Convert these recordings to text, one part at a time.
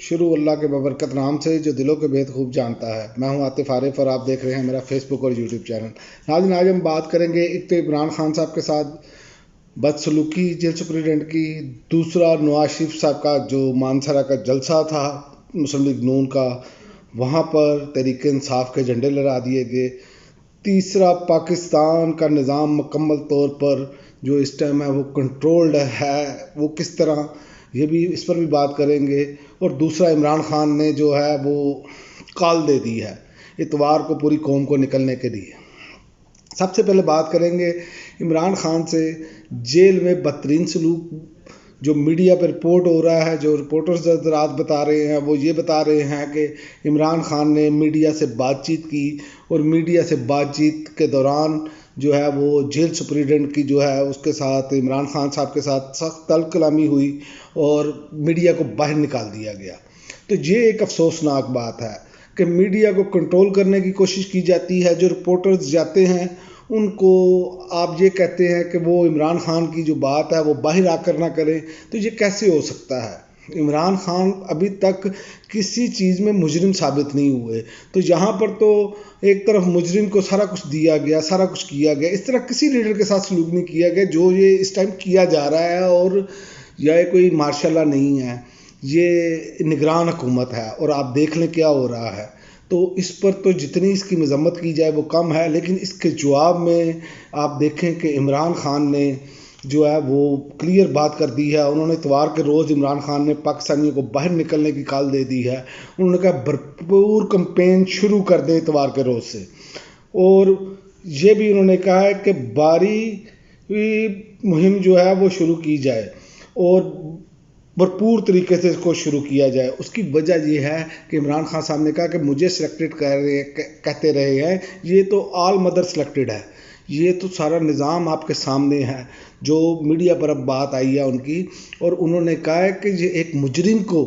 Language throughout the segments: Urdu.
شروع اللہ کے ببرکت نام سے جو دلوں کے بھید خوب جانتا ہے۔ میں ہوں عاطف عارف اور آپ دیکھ رہے ہیں میرا فیس بک اور یوٹیوب چینل۔ ناظرین، آج ہم بات کریں گے ایک تو عمران خان صاحب کے ساتھ بدسلوکی جیل سپرنٹنڈنٹ کی، دوسرا نواز شریف صاحب کا جو مانسہرہ کا جلسہ تھا مسلم لیگ نون کا، وہاں پر تحریک انصاف کے جھنڈے لہرا دیے گئے، تیسرا پاکستان کا نظام مکمل طور پر جو اس ٹائم ہے وہ کنٹرولڈ ہے، وہ کس طرح، یہ بھی اس پر بھی بات کریں گے، اور دوسرا عمران خان نے جو ہے وہ کال دے دی ہے اتوار کو پوری قوم کو نکلنے کے لیے۔ سب سے پہلے بات کریں گے عمران خان سے جیل میں بدترین سلوک جو میڈیا پہ رپورٹ ہو رہا ہے، جو رپورٹرز حضرات بتا رہے ہیں، وہ یہ بتا رہے ہیں کہ عمران خان نے میڈیا سے بات چیت کی اور میڈیا سے بات چیت کے دوران جو ہے وہ جیل سپرنٹنڈنٹ کی جو ہے اس کے ساتھ عمران خان صاحب کے ساتھ سخت تلخ کلامی ہوئی اور میڈیا کو باہر نکال دیا گیا۔ تو یہ ایک افسوسناک بات ہے کہ میڈیا کو کنٹرول کرنے کی کوشش کی جاتی ہے، جو رپورٹرز جاتے ہیں ان کو آپ یہ کہتے ہیں کہ وہ عمران خان کی جو بات ہے وہ باہر آ کر نہ کریں، تو یہ کیسے ہو سکتا ہے؟ عمران خان ابھی تک کسی چیز میں مجرم ثابت نہیں ہوئے، تو یہاں پر تو ایک طرف مجرم کو سارا کچھ دیا گیا، سارا کچھ کیا گیا، اس طرح کسی لیڈر کے ساتھ سلوک نہیں کیا گیا جو یہ اس ٹائم کیا جا رہا ہے، اور یہ کوئی مارشاء اللہ نہیں ہے، یہ نگران حکومت ہے اور آپ دیکھ لیں کیا ہو رہا ہے۔ تو اس پر تو جتنی اس کی مذمت کی جائے وہ کم ہے، لیکن اس کے جواب میں آپ دیکھیں کہ عمران خان نے جو ہے وہ کلیئر بات کر دی ہے۔ انہوں نے اتوار کے روز عمران خان نے پاکستانیوں کو باہر نکلنے کی کال دے دی ہے۔ انہوں نے کہا بھرپور کمپین شروع کر دیں اتوار کے روز سے، اور یہ بھی انہوں نے کہا ہے کہ باری مہم جو ہے وہ شروع کی جائے اور بھرپور طریقے سے اس کو شروع کیا جائے۔ اس کی وجہ یہ ہے کہ عمران خان صاحب نے کہا کہ مجھے سلیکٹڈ کہتے رہے ہیں، یہ تو آل مدر سلیکٹڈ ہے، یہ تو سارا نظام آپ کے سامنے ہے، جو میڈیا پر اب بات آئی ہے ان کی، اور انہوں نے کہا ہے کہ یہ ایک مجرم کو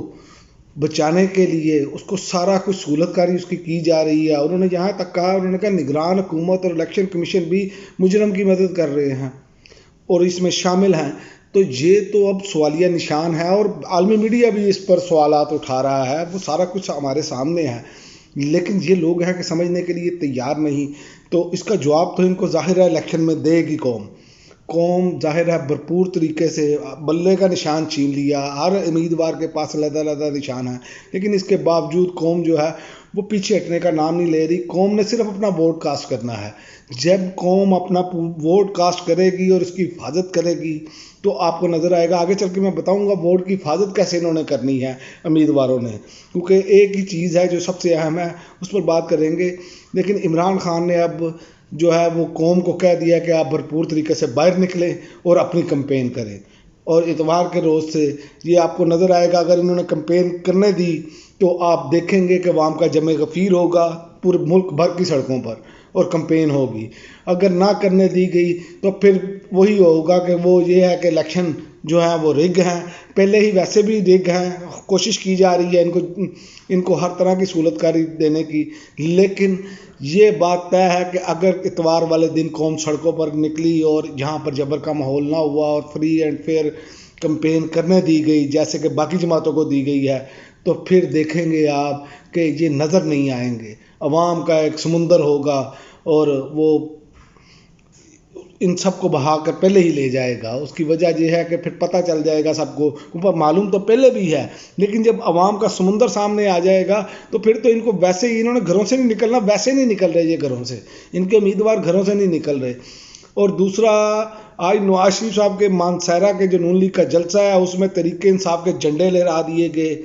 بچانے کے لیے اس کو سارا کچھ سہولت کاری اس کی جا رہی ہے۔ انہوں نے یہاں تک کہا، انہوں نے کہا نگران حکومت اور الیکشن کمیشن بھی مجرم کی مدد کر رہے ہیں اور اس میں شامل ہیں۔ تو یہ تو اب سوالیہ نشان ہے اور عالمی میڈیا بھی اس پر سوالات اٹھا رہا ہے، وہ سارا کچھ ہمارے سامنے ہے، لیکن یہ لوگ ہیں کہ سمجھنے کے لیے تیار نہیں۔ تو اس کا جواب تو ان کو ظاہر ہے الیکشن میں دے گی قوم ظاہر ہے بھرپور طریقے سے بلے کا نشان چھین لیا، ہر امیدوار کے پاس علیحدہ نشان ہے، لیکن اس کے باوجود قوم جو ہے وہ پیچھے ہٹنے کا نام نہیں لے رہی۔ قوم نے صرف اپنا ووٹ کاسٹ کرنا ہے۔ جب قوم اپنا ووٹ کاسٹ کرے گی اور اس کی حفاظت کرے گی تو آپ کو نظر آئے گا، آگے چل کے میں بتاؤں گا ووٹ کی حفاظت کیسے انہوں نے کرنی ہے امیدواروں نے، کیونکہ ایک ہی چیز ہے جو سب سے اہم ہے، اس پر بات کریں گے۔ لیکن عمران خان نے اب جو ہے وہ قوم کو کہہ دیا کہ آپ بھرپور طریقے سے باہر نکلیں اور اپنی کمپین کریں، اور اتوار کے روز سے یہ آپ کو نظر آئے گا۔ اگر انہوں نے کمپین کرنے دی تو آپ دیکھیں گے کہ عوام کا جمع غفیر ہوگا پورے ملک بھر کی سڑکوں پر اور کمپین ہوگی۔ اگر نہ کرنے دی گئی تو پھر وہی ہوگا کہ وہ یہ ہے کہ الیکشن جو ہے وہ رگ ہیں، پہلے ہی ویسے بھی رگ ہیں، کوشش کی جا رہی ہے ان کو ہر طرح کی سہولت کاری دینے کی، لیکن یہ بات طے ہے کہ اگر اتوار والے دن قوم سڑکوں پر نکلی اور جہاں پر جبر کا ماحول نہ ہوا اور فری اینڈ فیئر کمپین کرنے دی گئی جیسے کہ باقی جماعتوں کو دی گئی ہے، تو پھر دیکھیں گے آپ کہ یہ نظر نہیں آئیں گے، عوام کا ایک سمندر ہوگا اور وہ ان سب کو بہا کر پہلے ہی لے جائے گا۔ اس کی وجہ یہ ہے کہ پھر پتہ چل جائے گا سب کو، اوپر معلوم تو پہلے بھی ہے، لیکن جب عوام کا سمندر سامنے آ جائے گا تو پھر تو ان کو ویسے ہی، انہوں نے گھروں سے نہیں نکلنا، ویسے نہیں نکل رہے، یہ گھروں سے ان کے امیدوار گھروں سے نہیں نکل رہے۔ اور دوسرا، آج نواز شریف صاحب کے مانسہرہ کے جو نون لیگ کا جلسہ ہے اس میں تحریک انصاف کے جھنڈے لہرا دیے گئے،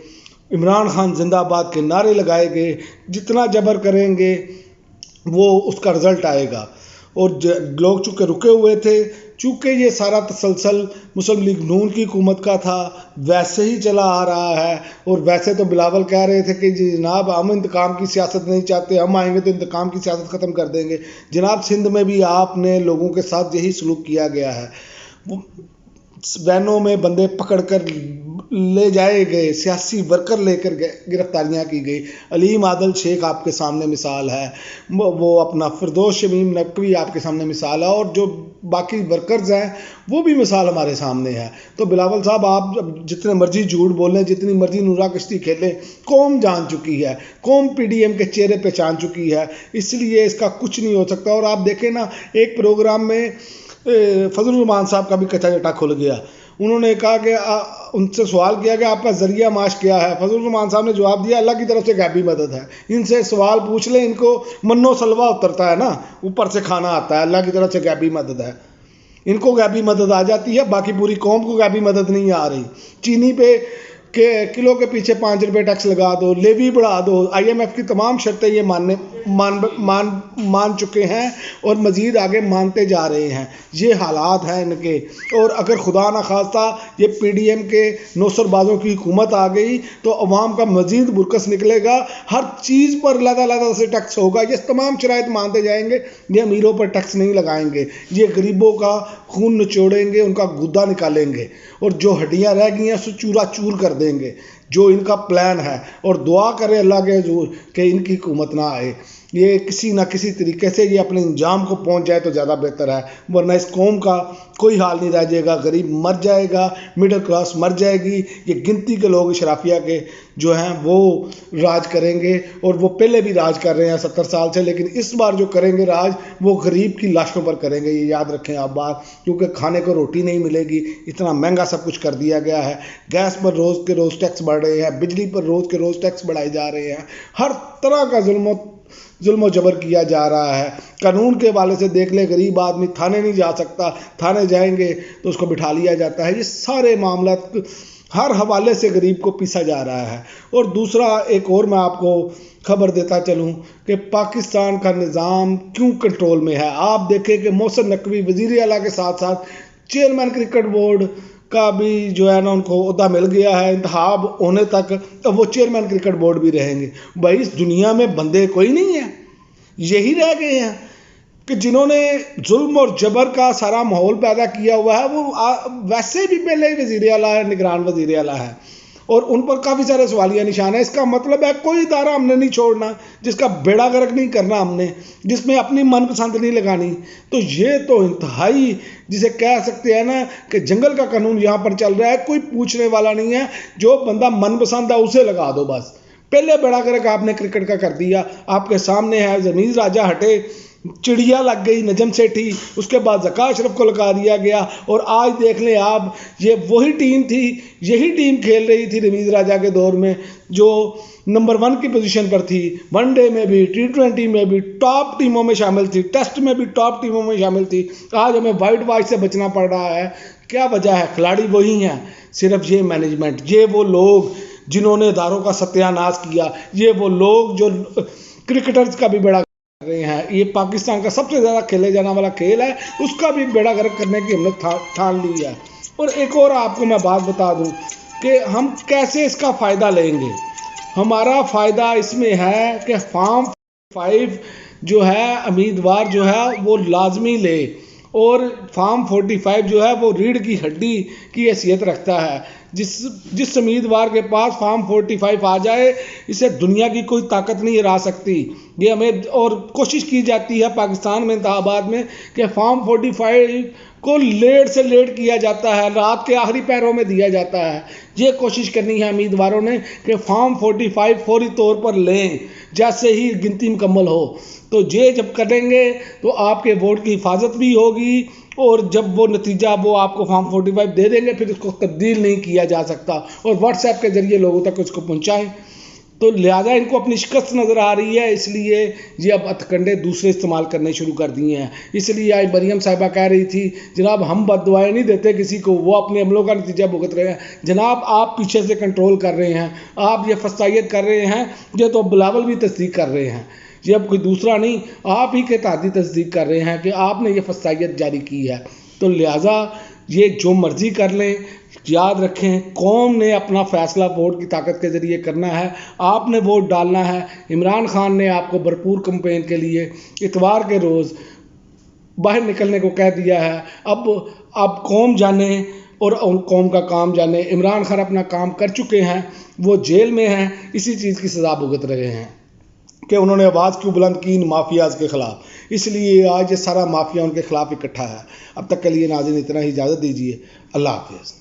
عمران خان زندہ باد کے نعرے لگائے گئے، جتنا جبر کریں گے وہ اس کا رزلٹ آئے گا۔ اور لوگ چونکہ رکے ہوئے تھے، چونکہ یہ سارا تسلسل مسلم لیگ نون کی حکومت کا تھا، ویسے ہی چلا آ رہا ہے، اور ویسے تو بلاول کہہ رہے تھے کہ جناب ہم انتقام کی سیاست نہیں چاہتے، ہم آئیں گے تو انتقام کی سیاست ختم کر دیں گے۔ جناب سندھ میں بھی آپ نے لوگوں کے ساتھ یہی سلوک کیا گیا ہے، وینوں میں بندے پکڑ کر لے جائے گئے، سیاسی ورکر لے کر گرفتاریاں کی گئی. علیم عادل شیخ آپ کے سامنے مثال ہے، وہ اپنا فردوس شمیم نقوی آپ کے سامنے مثال ہے، اور جو باقی ورکرز ہیں وہ بھی مثال ہمارے سامنے ہے. تو بلاول صاحب آپ جتنے مرضی جھوٹ بولیں، جتنی مرضی نورا کشتی کھیلیں، قوم جان چکی ہے، قوم پی ڈی ایم کے چہرے پہچان چکی ہے، اس لیے اس کا کچھ نہیں ہو سکتا. اور آپ دیکھیں نا، ایک پروگرام میں فضل الرحمان صاحب کا بھی کچا چٹا کھل گیا. انہوں نے کہا کہ ان سے سوال کیا کہ آپ کا ذریعہ معاش کیا ہے. فضل الرحمان صاحب نے جواب دیا اللہ کی طرف سے غیبی مدد ہے. ان سے سوال پوچھ لیں، ان کو منو سلوا اترتا ہے نا، اوپر سے کھانا آتا ہے، اللہ کی طرف سے غیبی مدد ہے. ان کو غیبی مدد آ جاتی ہے، باقی پوری قوم کو غیبی مدد نہیں آ رہی. چینی پہ کہ کلو کے پیچھے 5 روپے ٹیکس لگا دو، لیوی بڑھا دو، آئی ایم ایف کی تمام شرطیں یہ مان چکے ہیں اور مزید آگے مانتے جا رہے ہیں. یہ حالات ہیں ان کے. اور اگر خدا نہ خواستہ یہ پی ڈی ایم کے نوسر بازوں کی حکومت آ گئی تو عوام کا مزید برکس نکلے گا. ہر چیز پر علیحدہ سے ٹیکس ہوگا. یہ تمام شرائط مانتے جائیں گے. یہ امیروں پر ٹیکس نہیں لگائیں گے، یہ غریبوں کا خون نچوڑیں گے، ان کا گدا نکالیں گے، اور جو ہڈیاں رہ گئی ہیں اسے چورا چور کر دیں گے، جو ان کا پلان ہے. اور دعا کرے اللہ کے حضور کہ ان کی حکومت نہ آئے. یہ کسی نہ کسی طریقے سے یہ اپنے انجام کو پہنچ جائے تو زیادہ بہتر ہے، ورنہ اس قوم کا کوئی حال نہیں رہ جائے گا. غریب مر جائے گا، مڈل کلاس مر جائے گی. یہ گنتی کے لوگ اشرافیہ کے جو ہیں وہ راج کریں گے، اور وہ پہلے بھی راج کر رہے ہیں 70 سال سے، لیکن اس بار جو کریں گے راج وہ غریب کی لاشوں پر کریں گے. یہ یاد رکھیں آپ بات، کیونکہ کھانے کو روٹی نہیں ملے گی. اتنا مہنگا سب کچھ کر دیا گیا ہے. گیس پر روز کے روز ٹیکس بڑھ رہے ہیں، بجلی پر روز کے روز ٹیکس بڑھائے جا رہے ہیں. ہر طرح کا ظلم و جبر کیا جا رہا ہے. قانون کے حوالے سے دیکھ لیں، غریب آدمی تھانے نہیں جا سکتا، تھانے جائیں گے تو اس کو بٹھا لیا جاتا ہے. یہ سارے معاملات ہر حوالے سے غریب کو پیسا جا رہا ہے. اور دوسرا ایک اور میں آپ کو خبر دیتا چلوں کہ پاکستان کا نظام کیوں کنٹرول میں ہے. آپ دیکھیں کہ محسن نقوی وزیر اعلیٰ کے ساتھ ساتھ چیئرمین کرکٹ بورڈ کا بھی جو ہے نا ان کو عہدہ مل گیا ہے. انتخاب ہونے تک اب وہ چیئرمین کرکٹ بورڈ بھی رہیں گے. بھائی اس دنیا میں بندے کوئی نہیں ہیں، یہی رہ گئے ہیں کہ جنہوں نے ظلم اور جبر کا سارا ماحول پیدا کیا ہوا ہے. وہ ویسے بھی پہلے ہی وزیر اعلیٰ ہے، نگران وزیر اعلیٰ ہے، اور ان پر کافی سارے سوالیہ نشان ہیں. اس کا مطلب ہے کوئی ادارہ ہم نے نہیں چھوڑنا، جس کا بیڑا غرق نہیں کرنا ہم نے، جس میں اپنی من پسند نہیں لگانی. تو یہ تو انتہائی جسے کہہ سکتے ہیں نا کہ جنگل کا قانون یہاں پر چل رہا ہے. کوئی پوچھنے والا نہیں ہے، جو بندہ من پسند ہے اسے لگا دو بس. پہلے بیڑا غرق آپ نے کرکٹ کا کر دیا، آپ کے سامنے ہے. زمین راجہ ہٹے، چڑیا لگ گئی نجم سیٹھی، اس کے بعد زکا اشرف کو لگا دیا گیا. اور آج دیکھ لیں آپ، یہ وہی ٹیم تھی، یہی ٹیم کھیل رہی تھی رمیز راجہ کے دور میں، جو نمبر 1 کی پوزیشن پر تھی. ون ڈے میں بھی، T20 میں بھی ٹاپ ٹیموں میں شامل تھی، ٹیسٹ میں بھی ٹاپ ٹیموں میں شامل تھی. آج ہمیں وائٹ واش سے بچنا پڑ رہا ہے. کیا وجہ ہے؟ کھلاڑی وہی ہیں، صرف یہ مینجمنٹ، یہ وہ لوگ جنہوں نے اداروں کا ستیہ ناش کیا، یہ وہ لوگ جو کرکٹرز کا بھی بڑا رہے ہیں. یہ پاکستان کا سب سے زیادہ کھیلے جانے والا کھیل ہے، اس کا بھی بیڑا غرق کرنے کی ہم نے ٹھان لی ہے. اور ایک اور آپ کو میں بات بتا دوں کہ ہم کیسے اس کا فائدہ لیں گے. ہمارا فائدہ اس میں ہے کہ فارم 5 جو ہے امیدوار جو ہے وہ لازمی لے، اور فارم 45 جو ہے وہ ریڑھ کی ہڈی کی حیثیت رکھتا ہے. جس امیدوار کے پاس فارم 45 آ جائے، اسے دنیا کی کوئی طاقت نہیں ہرا سکتی. یہ ہمیں اور کوشش کی جاتی ہے پاکستان میں انتخابات میں کہ فارم 45 کو لیٹ سے لیٹ کیا جاتا ہے، رات کے آخری پیروں میں دیا جاتا ہے. یہ کوشش کرنی ہے امیدواروں نے کہ فارم 45 فوری طور پر لیں جیسے ہی گنتی مکمل ہو. تو یہ جب کریں گے تو آپ کے ووٹ کی حفاظت بھی ہوگی، اور جب وہ نتیجہ وہ آپ کو فارم 45 دے دیں گے پھر اس کو تبدیل نہیں کیا جا سکتا. اور واٹس ایپ کے ذریعے لوگوں تک اس کو پہنچائیں. تو لہٰذا ان کو اپنی شکست نظر آ رہی ہے، اس لیے یہ اب ہتھکنڈے دوسرے استعمال کرنے شروع کر دیے ہیں. اس لیے آج مریم صاحبہ کہہ رہی تھی جناب ہم بد دعائیں نہیں دیتے کسی کو، وہ اپنے عملوں کا نتیجہ بھگت رہے ہیں. جناب آپ پیچھے سے کنٹرول کر رہے ہیں، آپ یہ فسادیت کر رہے ہیں. یہ تو بلاول بھی تصدیق کر رہے ہیں، یہ اب کوئی دوسرا نہیں، آپ ہی کے تحت تصدیق کر رہے ہیں کہ آپ نے یہ فسادیت جاری کی ہے. تو لہٰذا یہ جو مرضی کر لیں، یاد رکھیں قوم نے اپنا فیصلہ ووٹ کی طاقت کے ذریعے کرنا ہے. آپ نے ووٹ ڈالنا ہے. عمران خان نے آپ کو بھرپور کمپین کے لیے اتوار کے روز باہر نکلنے کو کہہ دیا ہے. اب قوم جانے اور قوم کا کام جانے. عمران خان اپنا کام کر چکے ہیں، وہ جیل میں ہیں، اسی چیز کی سزا بھگت رہے ہیں کہ انہوں نے آواز کیوں بلند کی ان مافیاز کے خلاف. اس لیے آج یہ سارا مافیا ان کے خلاف اکٹھا ہے. اب تک کے لیے ناظرین اتنا ہی، اجازت دیجیے. اللہ حافظ.